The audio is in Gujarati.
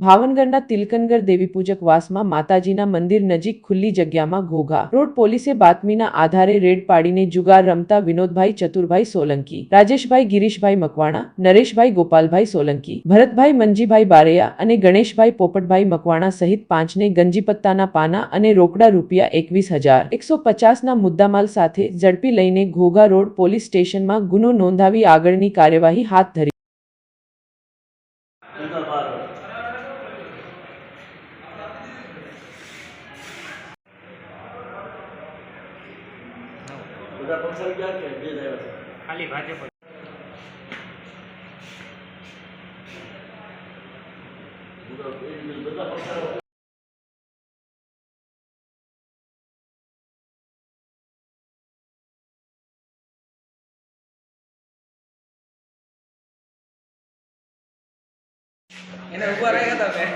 ભાવનગરના તિલકનગર દેવીપૂજક વાસમાં માતાજીના મંદિર નજીક ખુલ્લી જગ્યામાં ઘોઘા રોડ પોલીસે બાતમીના આધારે રેડ પાડીને જુગાર રમતા વિનોદભાઈ ચતુરભાઈ સોલંકી, રાજેશભાઈ ગિરીશભાઈ મકવાણા, નરેશભાઈ ગોપાલભાઈ સોલંકી, ભરતભાઈ મંજીભાઈ બારૈયા અને ગણેશભાઈ પોપટભાઈ મકવાણા સહિત 5ને ગંજીપત્તાના પાના અને રોકડા રૂપિયા 21,150ના મુદ્દામાલ સાથે ઝડપી લઈને ઘોઘા રોડ પોલીસ સ્ટેશનમાં ગુનો નોંધાવી આગળની કાર્યવાહી હાથ ધરી. खाली भाजप એને ઉભા રહ્યા હતા મેં